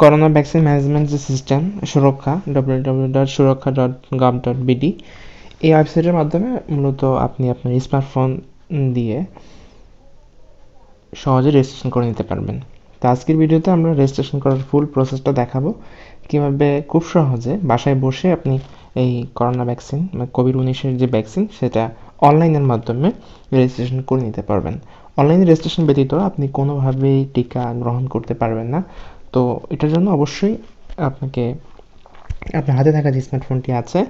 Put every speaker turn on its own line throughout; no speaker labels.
Corona vaccine management যে system সুরক্ষা www.surokkha.gov.bd এই ওয়েবসাইটের মাধ্যমে মূলত আপনি আপনার স্মার্টফোন দিয়ে সহজে রেজিস্ট্রেশন করে নিতে পারবেন। তো আজকের ভিডিওতে আমরা রেজিস্ট্রেশন করার ফুল প্রসেসটা দেখাবো, কীভাবে খুব সহজে বাসায় বসে আপনি এই করোনা ভ্যাকসিন মানে কোভিড-19 যে ভ্যাকসিন সেটা অনলাইনের মাধ্যমে রেজিস্ট্রেশন করে নিতে পারবেন। অনলাইনে রেজিস্ট্রেশন ব্যতীত আপনি কোনোভাবেই টিকা গ্রহণ করতে পারবেন না। তো এটার জন্য অবশ্যই আপনাকে আপনার হাতে থাকা যে স্মার্টফোনটি আছে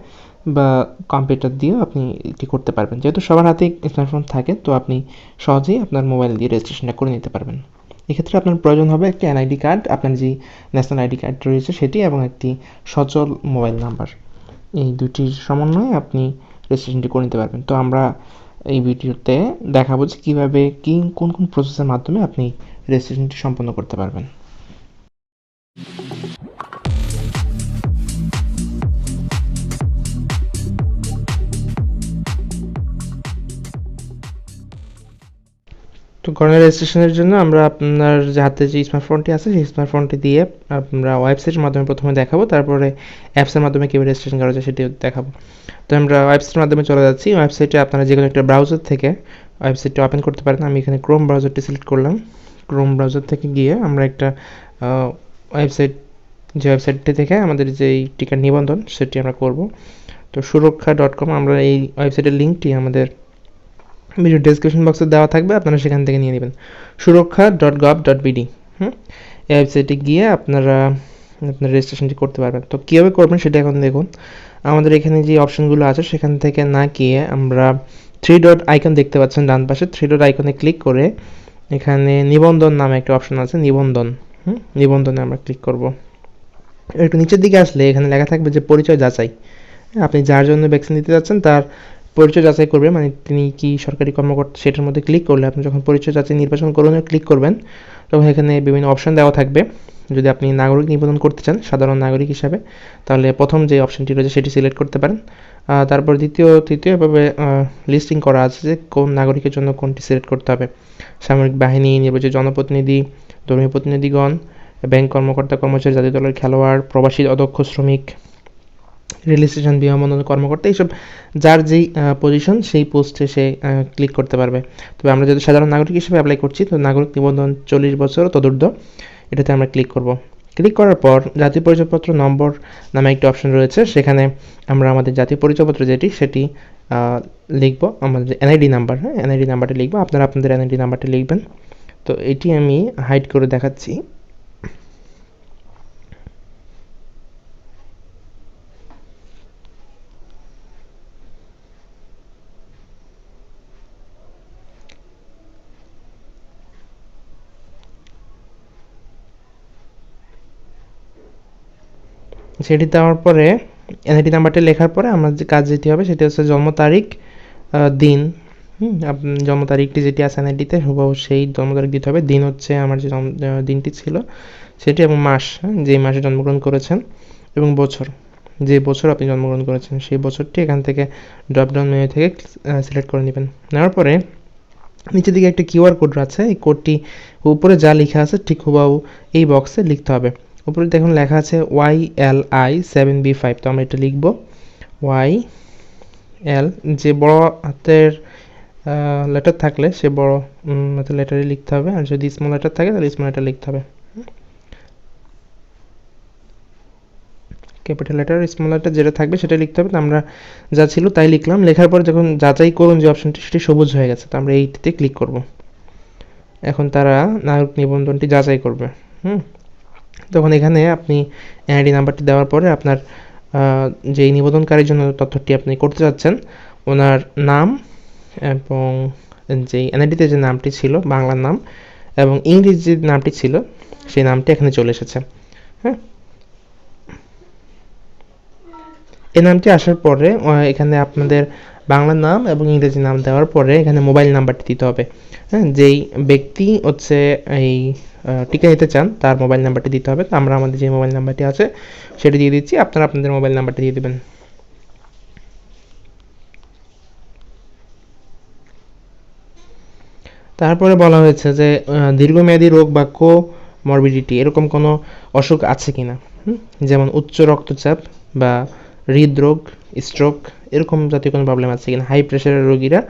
বা কম্পিউটার দিয়েও আপনি এটি করতে পারবেন। যেহেতু সবার হাতেই স্মার্টফোন থাকে, তো আপনি সহজেই আপনার মোবাইল দিয়ে রেজিস্ট্রেশনটা করে নিতে পারবেন। এক্ষেত্রে আপনার প্রয়োজন হবে একটি এনআইডি কার্ড, আপনার যে ন্যাশনাল আইডি কার্ড রয়েছে সেটি, এবং একটি সচল মোবাইল নাম্বার। এই দুটির সমন্বয়ে আপনি রেজিস্ট্রেশনটি করে নিতে পারবেন। তো আমরা এই ভিডিওতে দেখাবো যে কীভাবে কোন কোন প্রসেসের মাধ্যমে আপনি রেজিস্ট্রেশনটি সম্পন্ন করতে পারবেন। তো করোনা রেজিস্ট্রেশনের জন্য আমরা আপনার যে হাতে যে স্মার্টফোনটি আছে সেই স্মার্টফোনটি দিয়ে আমরা ওয়েবসাইটের মাধ্যমে প্রথমে দেখাবো, তারপরে অ্যাপসের মাধ্যমে কীভাবে রেজিস্ট্রেশন করা যায় সেটিও দেখাবো। তো আমরা ওয়েবসাইটের মাধ্যমে চলে যাচ্ছি। ওয়েবসাইটে আপনারা যে কোনো একটা ব্রাউজার থেকে ওয়েবসাইটটি ওপেন করতে পারেন। আমি এখানে ক্রোম ব্রাউজারটি সিলেক্ট করলাম। ক্রোম ব্রাউজার থেকে গিয়ে আমরা একটা ওয়েবসাইটটি থেকে আমাদের যেই টিকার নিবন্ধন সেটি আমরা করব। তো surokkha.com, আমরা এই ওয়েবসাইটের লিঙ্কটি আমাদের ভিডিও ডেসক্রিপশন বক্সে দেওয়া থাকবে, আপনারা সেখান থেকে নিয়ে নেবেন। surokkha.gov.bd এই ওয়েবসাইটে গিয়ে আপনারা আপনার রেজিস্ট্রেশনটি করতে পারবেন। তো কীভাবে করবেন সেটা এখন দেখুন। আমাদের এখানে যে অপশনগুলো আছে সেখান থেকে না গিয়ে আমরা 3 ডট আইকন দেখতে পাচ্ছেন ডান পাশে, 3 ডট আইকনে ক্লিক করে এখানে নিবন্ধন নামে একটা অপশন আছে, নিবন্ধনে আমরা ক্লিক করব। একটু নিচের দিকে আসলে এখানে লেখা থাকবে যে পরিচয় যাচাই। আপনি যার জন্য ভ্যাকসিন দিতে যাচ্ছেন তার পরিচয় যাচাই করবে, মানে তিনি কি সরকারি কর্মকর্তা সেটার মধ্যে ক্লিক করলে আপনি যখন পরিচয় যাচাই নির্বাচন করুন ক্লিক করবেন, তখন এখানে বিভিন্ন অপশন দেওয়া থাকবে। যদি আপনি নাগরিক নিবন্ধন করতে চান সাধারণ নাগরিক হিসাবে, তাহলে প্রথম যে অপশনটি রয়েছে সেটি সিলেক্ট করতে পারেন। তারপর দ্বিতীয় তৃতীয় এভাবে লিস্টিং করা আছে যে কোন নাগরিকের জন্য কোনটি সিলেক্ট করতে হবে। সামরিক বাহিনী, নির্বাচিত জনপ্রতিনিধি, ধর্মীয় প্রতিনিধিগণ, ব্যাংক কর্মকর্তা কর্মচারী, জাতীয় দলের খেলোয়াড়, প্রবাসী অদক্ষ শ্রমিক, রেল স্টেশন বিমানবন্দর কর্মকর্তা, এইসব যার যেই পজিশন সেই পোস্টে সে ক্লিক করতে পারবে। তবে আমরা যেহেতু সাধারণ নাগরিক হিসেবে অ্যাপ্লাই করছি, তো নাগরিক নিবন্ধন 40 বছর তদূর্ধ্ব, এটাতে আমরা ক্লিক করব। ক্লিক করার পর জাতীয় পরিচয়পত্র নম্বর নামে একটি অপশন রয়েছে, সেখানে আমরা আমাদের জাতীয় পরিচয়পত্র সেটি লিখব, আমাদের এনআইডি নাম্বার, এনআইডি নাম্বারটি লিখব। আপনারা আপনাদের এনআইডি নাম্বারটি লিখবেন। তো এটি আমি হাইড করে দেখাচ্ছি। সেটি দেওয়ার পরে এনআইডি নাম্বারটি লেখার পরে আমার যে কাজ যেটি হবে সেটি হচ্ছে জন্ম তারিখ, দিন, জন্ম তারিখটি যেটি আছে এনআইডিতে হুবহু সেই জন্ম তারিখ দিতে হবে। দিন হচ্ছে আমার যে দিনটি ছিল সেটি, এবং মাস, যেই মাসে জন্মগ্রহণ করেছেন, এবং বছর, যে বছর আপনি জন্মগ্রহণ করেছেন সেই বছরটি এখান থেকে ড্রপডাউন মেনু থেকে সিলেক্ট করে নেবেন। নেওয়ার পরে নিচের দিকে একটা কিউআর কোড আছে, এই কোডটি উপরে যা লেখা আছে ঠিক হুবহু এই বক্সে লিখতে হবে। উপরে দেখুন লেখা আছে YLI7B5, তো আমরা এটা লিখব YL, যে বড় হাতের লেটার থাকলে সে বড় হাতের লেটারই লিখতে হবে, আর যদি স্মল লেটার থাকে তাহলে স্মল লেটার লিখতে হবে। ক্যাপিটাল লেটার স্মল লেটার যেটা থাকবে সেটা লিখতে হবে। তো আমরা যা ছিল তাই লিখলাম। লেখার পর যখন যাচাই করুন যে অপশনটি, সেটি সবুজ হয়ে গেছে, তো আমরা এইটিতে ক্লিক করব। এখন তারা নাগরিক নিবন্ধনটি যাচাই করবে। তখন এখানে আপনি এনআইডি নাম্বারটি দেওয়ার পরে আপনার যেই নিবন্ধনকারীর জন্য তথ্যটি আপনি করতে যাচ্ছেন ওনার নাম, এবং যেই এনআইডিতে যে নামটি ছিল বাংলার নাম, এবং ইংরেজি যে নামটি ছিল সেই নামটি এখানে চলে এসেছে। এই নামটি আসার পরে এখানে আপনাদের বাংলা নাম এবং ইংরেজি নাম দেওয়ার পরে এখানে মোবাইল নাম্বারটি দিতে হবে। যেই ব্যক্তি হচ্ছে এই টিকা নিতে চান তার মোবাইল নাম্বারটি দিতে হবে। তো আমরা আমাদের যে মোবাইল নাম্বারটি আছে সেটি দিয়ে দিচ্ছি, আপনারা আপনাদের মোবাইল নাম্বারটি দিয়ে দেবেন। তারপরে বলা হয়েছে যে দীর্ঘমেয়াদী রোগ বা মরবিডিটি এরকম কোনো অসুখ আছে কিনা, যেমন উচ্চ রক্তচাপ বা হৃদরোগ, স্ট্রোক এরকম জাতীয় কোনো প্রবলেম আছে কিনা। হাই প্রেশারের রোগীরা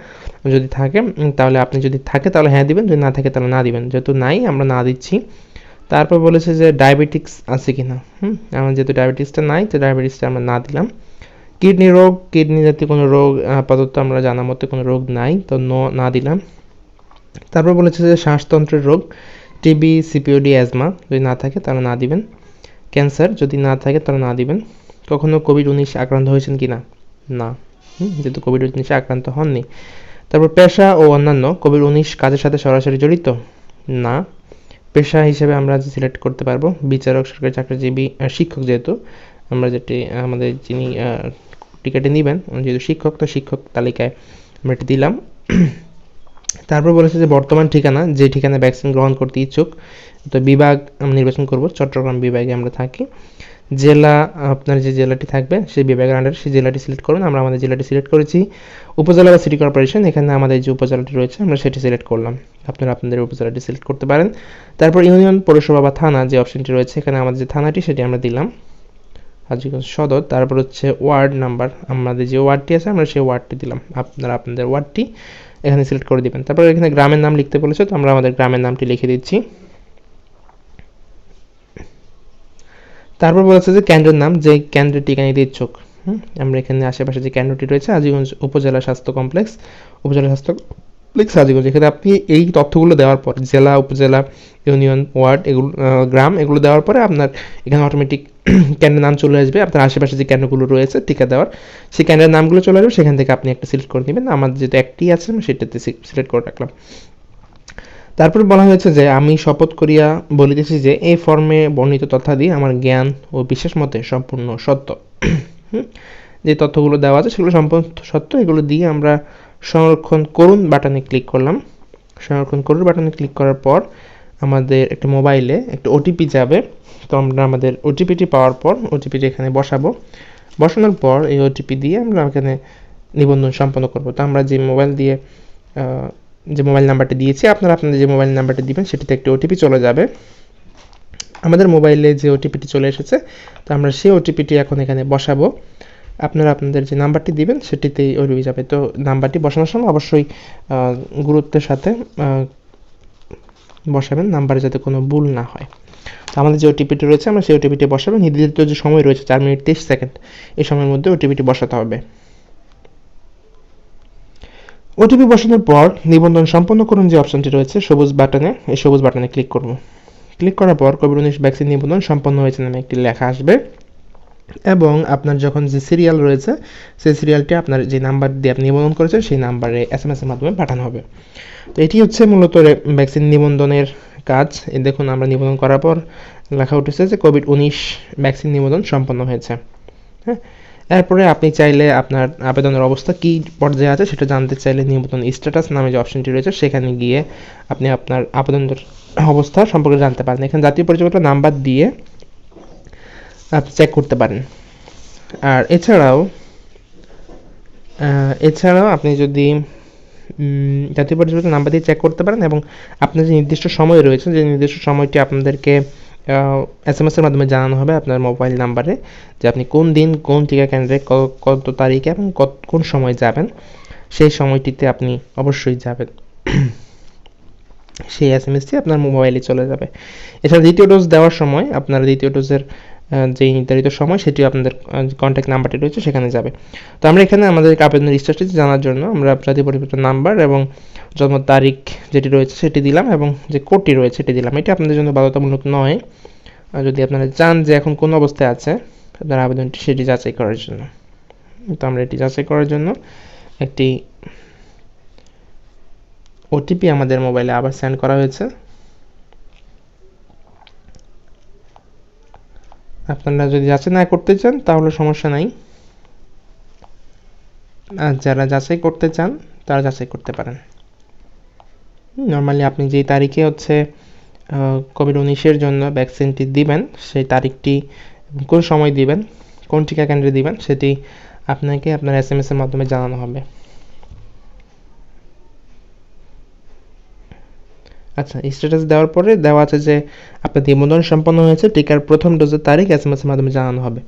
যদি থাকে তাহলে আপনি যদি থাকে তাহলে হ্যাঁ দিবেন, যদি না থাকে তাহলে না দিবেন। যেহেতু নাই আমরা না দিচ্ছি। তারপর বলেছে যে ডায়াবেটিক্স আছে কিনা, আমার যেহেতু ডায়াবেটিক্সটা নাই তো ডায়াবেটিক্সটা আমরা না দিলাম। কিডনি রোগ, কিডনি জাতীয় কোনো রোগ আপাতত আমরা জানা মতে কোনো রোগ নাই, তো না দিলাম। তারপর বলেছে যে শ্বাসতন্ত্রের রোগ, টিবি, সিপিওডি, অ্যাজমা যদি না থাকে তাহলে না দিবেন। ক্যান্সার যদি না থাকে তাহলে না দিবেন। কখনো কোভিড-19 আক্রান্ত হয়েছেন কি না, না, যেহেতু কোভিড-19 আক্রান্ত হননি। তারপর পেশা ও অন্যান্য, কোভিড-19 কাজের সাথে সরাসরি জড়িত, না। পেশা হিসেবে আমরা সিলেক্ট করতে পারবো বিচারক, সরকারি চাকরিজীবী, শিক্ষক, যেহেতু আমরা যেটি আমাদের যিনি টিকিটে নেবেন যেহেতু শিক্ষক, তো শিক্ষক তালিকায় আমরা এটি দিলাম। তারপর বলেছে যে বর্তমান ঠিকানা, যে ঠিকানায় ভ্যাকসিন গ্রহণ করতে ইচ্ছুক, তো বিভাগ আমরা নির্বাচন করব, চট্টগ্রাম বিভাগে আমরা থাকি। জেলা, আপনার যে জেলাটি থাকবে সেই বিভাগের আন্ডারে সেই জেলাটি সিলেক্ট করবেন। আমরা আমাদের জেলাটি সিলেক্ট করেছি। উপজেলা বা সিটি কর্পোরেশন, এখানে আমাদের যে উপজেলাটি রয়েছে আমরা সেটি সিলেক্ট করলাম, আপনারা আপনাদের উপজেলাটি সিলেক্ট করতে পারেন। তারপর ইউনিয়ন, পৌরসভা বা থানা যে অপশনটি রয়েছে, এখানে আমাদের যে থানাটি সেটি আমরা দিলাম, হাজীগঞ্জ সদর। তারপর হচ্ছে ওয়ার্ড নাম্বার, আমাদের যে ওয়ার্ডটি আছে আমরা সেই ওয়ার্ডটি দিলাম, আপনারা আপনাদের ওয়ার্ডটি এখানে সিলেক্ট করে দিবেন। তারপর এখানে গ্রামের নাম লিখতে বলেছে, তো আমরা আমাদের গ্রামের নামটি লিখে দিচ্ছি। তারপর বলেছে যে কেন্দ্রের নাম, যে কেন্দ্রে টিকা নিতে ইচ্ছুক, আমরা এখানে আশেপাশে যে কেন্দ্রটি রয়েছে হাজীগঞ্জ উপজেলা স্বাস্থ্য কমপ্লেক্স, উপজেলা স্বাস্থ্য কমপ্লেক্স হাজীগঞ্জ। এখানে আপনি এই তথ্যগুলো দেওয়ার পর জেলা, উপজেলা, ইউনিয়ন, ওয়ার্ড, এগুলো গ্রাম, এগুলো দেওয়ার পরে আপনার এখানে অটোমেটিক কেন্দ্রের নাম চলে আসবে। আপনার আশেপাশে যে কেন্দ্রগুলো রয়েছে টিকা দেওয়ার, সেই কেন্দ্রের নামগুলো চলে আসবে, সেখান থেকে আপনি একটা সিলেক্ট করে নেবেন। আমাদের যেহেতু একটি আছে আমি সেটাতে সিলেক্ট করে রাখলাম। তারপর বলা হয়েছে যে আমি শপথ করিয়া বলিতেছি যে এই ফর্মে বর্ণিত তথ্যাদি আমার জ্ঞান ও বিশ্বাস মতে সম্পূর্ণ সত্য। যে তথ্যগুলো দেওয়া আছে সেগুলো সম্পূর্ণ সত্য। এগুলো দিয়ে আমরা সংরক্ষণ করুন বাটনে ক্লিক করলাম। সংরক্ষণ করুন বাটনে ক্লিক করার পর আমাদের একটা মোবাইলে একটা ওটিপি যাবে। তো আমরা আমাদের ওটিপিটি পাওয়ার পর ওটিপিটি এখানে বসাবো। বসানোর পর এই ওটিপি দিয়ে আমরা এখানে নিবন্ধন সম্পন্ন করব। তো আমরা যে মোবাইল দিয়ে যে মোবাইল নাম্বারটি দিয়েছি, আপনারা আপনাদের যে মোবাইল নাম্বারটি দিবেন সেটিতে একটি ওটিপি চলে যাবে। আমাদের মোবাইলে যে ওটিপিটি চলে এসেছে, তো আমরা সেই ওটিপিটি এখন এখানে বসাবো। আপনারা আপনাদের যে নাম্বারটি দিবেন সেটিতেই ওটিপি যাবে। তো নাম্বারটি বসানোর সময় অবশ্যই গুরুত্বের সাথে বসাবেন, নাম্বারে যাতে কোনো ভুল না হয়। তো আমাদের যে ওটিপিটি রয়েছে আমরা সেই ওটিপিটি বসাবো। নির্ধারিত যে সময় রয়েছে 4 মিনিট 23 সেকেন্ড, এই সময়ের মধ্যে ওটিপিটি বসাতে হবে। ওটিপি বসানোর পর নিবন্ধন সম্পন্ন করুন যে অপশনটি রয়েছে সবুজ বাটনে, এই সবুজ বাটনে ক্লিক করব। ক্লিক করার পর কোভিড-19 ভ্যাকসিন নিবন্ধন সম্পন্ন হয়েছে নামে একটি লেখা আসবে এবং আপনার যখন যে সিরিয়াল রয়েছে সেই সিরিয়ালটি আপনার যে নাম্বার দিয়ে আপনি নিবন্ধন করেছেন সেই নাম্বারে এসএমএস এর মাধ্যমে পাঠানো হবে। তো এটি হচ্ছে মূলত ভ্যাকসিন নিবন্ধনের কাজ। এই দেখুন আমরা নিবন্ধন করার পর লেখা উঠেছে যে কোভিড-19 ভ্যাকসিন নিবন্ধন সম্পন্ন হয়েছে। হ্যাঁ, এরপরে আপনি চাইলে আপনার আবেদনের অবস্থা কী পর্যায়ে আছে সেটা জানতে চাইলে নিবন্ধন স্ট্যাটাস নামে যে অপশনটি রয়েছে সেখানে গিয়ে আপনি আপনার আবেদনের অবস্থা সম্পর্কে জানতে পারেন। এখানে জাতীয় পরিচয়পত্র নাম্বার দিয়ে আপনি চেক করতে পারেন। আর এছাড়াও আপনি যদি জাতীয় পরিচয়পত্র নাম্বার দিয়ে চেক করতে পারেন এবং আপনার যে নির্দিষ্ট সময় রয়েছে, যে নির্দিষ্ট সময়টি আপনাদেরকে এসএমএস এর মাধ্যমে জানানো হবে আপনার মোবাইল নাম্বারে যে আপনি কোন দিন কোন টিকা কেন্দ্রে কত তারিখে এবং কোন সময় যাবেন, সেই সময়টিতে আপনি অবশ্যই যাবেন। সেই এসএমএসটি আপনার মোবাইলে চলে যাবে। এছাড়া দ্বিতীয় ডোজ দেওয়ার সময় আপনারা দ্বিতীয় ডোজের যেই নির্ধারিত সময় সেটি আপনাদের কন্ট্যাক্ট নাম্বারটি রয়েছে সেখানে যাবে। তো আমরা এখানে আমাদের আবেদনের স্ট্যাটাস জানার জন্য আমরা জাতীয় পরিচয়পত্র নাম্বার এবং জন্ম তারিখ যেটি রয়েছে সেটি দিলাম এবং যে কোডটি রয়েছে সেটি দিলাম। এটি আপনাদের জন্য বাধ্যতামূলক নয়, যদি আপনারা চান যে এখন কোন অবস্থায় আছে আপনার আবেদনটি সেটি যাচাই করার জন্য। তো আমরা এটি যাচাই করার জন্য একটি ওটিপি আমাদের মোবাইলে আবার সেন্ড করা হয়েছে। আপনারা যদি যাচাই না করতে চান তাহলে সমস্যা নাই, আর যারা যাচাই করতে চান তারা যাচাই করতে পারেন। নর্মালি আপনি যেই তারিখে হচ্ছে কোভিড-19 জন্য ভ্যাকসিনটি দিবেন সেই তারিখটি কোন সময় দিবেন, কোন টিকা কেন্দ্রে দিবেন সেটি আপনাকে আপনার এসএমএস এর মাধ্যমে জানানো হবে। আচ্ছা, স্ট্যাটাস দেওয়ার পরে দেওয়া আছে যে আপনার নিবন্ধন সম্পন্ন হয়েছে, টিকার প্রথম ডোজের তারিখ এসএমএস এর মাধ্যমে জানানো হবে।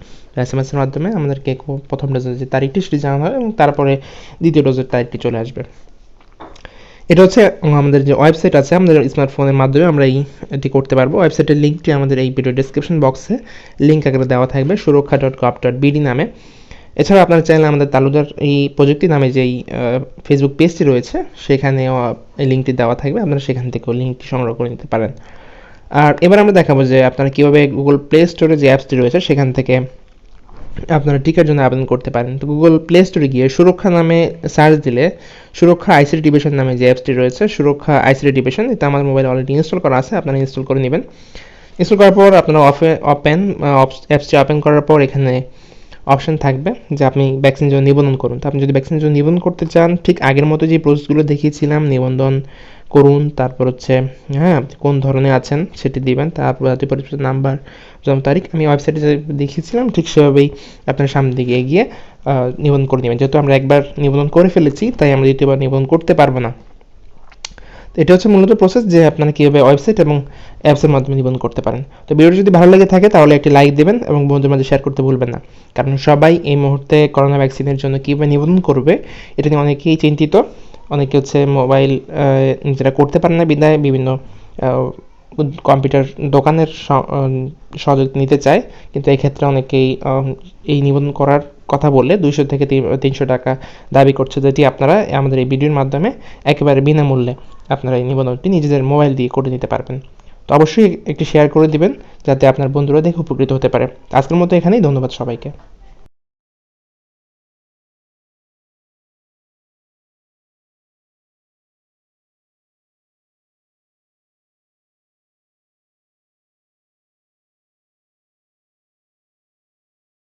এসএমএস এর মাধ্যমে আমাদেরকে প্রথম ডোজের যে তারিখটি সেটি জানানো হবে এবং তারপরে দ্বিতীয় ডোজের তারিখটি চলে আসবে। এটা হচ্ছে আমাদের যে ওয়েবসাইট আছে, আমাদের স্মার্টফোনের মাধ্যমে আমরা এটি করতে পারবো। ওয়েবসাইটের লিঙ্কটি আমাদের এই ভিডিও ডেসক্রিপশন বক্সে লিঙ্ক আকারে দেওয়া থাকবে, surokkha.gov.bd নামে। এছাড়া আপনারা চাইলে আমাদের তালুকদার এই প্রযুক্তি নামে যেই ফেসবুক পেজটি রয়েছে সেখানেও এই লিঙ্কটি দেওয়া থাকবে, আপনারা সেখান থেকেও লিঙ্কটি সংগ্রহ করে নিতে পারেন। আর এবার আমরা দেখাবো যে আপনারা কীভাবে গুগল প্লে স্টোরে যে অ্যাপসটি রয়েছে সেখান থেকে আপনারা টিকার জন্য আবেদন করতে পারেন। তো গুগল প্লে স্টোরে গিয়ে সুরক্ষা নামে সার্চ দিলে সুরক্ষা আইসিটি ডিভিশন নামে যে অ্যাপসটি রয়েছে, সুরক্ষা আইসিটি ডিভিশন, এটা আমার মোবাইলে অলরেডি ইনস্টল করা আছে, আপনারা ইনস্টল করে নেবেন। ইনস্টল করার পর আপনারা অ্যাপসটি ওপেন করার পর এখানে অপশন থাকবে যে আপনি ভ্যাকসিন জন্য নিবন্ধন করুন। তো আপনি যদি ভ্যাকসিনের জন্য নিবন্ধন করতে চান, ঠিক আগের মতো যে প্রসেসগুলো দেখিয়েছিলাম, নিবন্ধন করুন, তারপর হচ্ছে কোন ধরনের আছেন সেটি দিবেন, তারপর জাতীয় পরিচয় নাম্বার, জন্ম তারিখ, আমি ওয়েবসাইটে যে দেখিয়েছিলাম ঠিক সেভাবেই আপনার সামনের দিকে এগিয়ে নিবন্ধন করে নেবেন। যেহেতু আমরা একবার নিবন্ধন করে ফেলেছি তাই আমরা দ্বিতীয়বার নিবন্ধন করতে পারবো না। এটা হচ্ছে মূলত প্রসেস যে আপনারা কীভাবে ওয়েবসাইট এবং অ্যাপসের মাধ্যমে নিবন্ধন করতে পারেন। তো ভিডিওটি যদি ভালো লেগে থাকে তাহলে একটি লাইক দেবেন এবং বন্ধুদের মাঝে শেয়ার করতে ভুলবেন না, কারণ সবাই এই মুহূর্তে করোনা ভ্যাকসিনের জন্য কীভাবে নিবন্ধন করবে এটা নিয়ে অনেকেই চিন্তিত। অনেকে হচ্ছে মোবাইল নিজেরা করতে পারে না বিধায় বিভিন্ন কম্পিউটার দোকানের সহযোগিতা নিতে চায়, কিন্তু এই ক্ষেত্রে অনেকেই এই নিবন্ধন করার কথা বললে 200 থেকে 300 টাকা দাবি করছে, যেটি আপনারা আমাদের এই ভিডিওর মাধ্যমে একেবারে বিনামূল্যে আপনারা এই নিবন্ধনটি নিজেদের মোবাইল দিয়ে করে নিতে পারবেন। তো অবশ্যই একটি শেয়ার করে দিবেন যাতে আপনার বন্ধুরা দেখে উপকৃত হতে পারে। আজকের মতো এখানেই, ধন্যবাদ সবাইকে।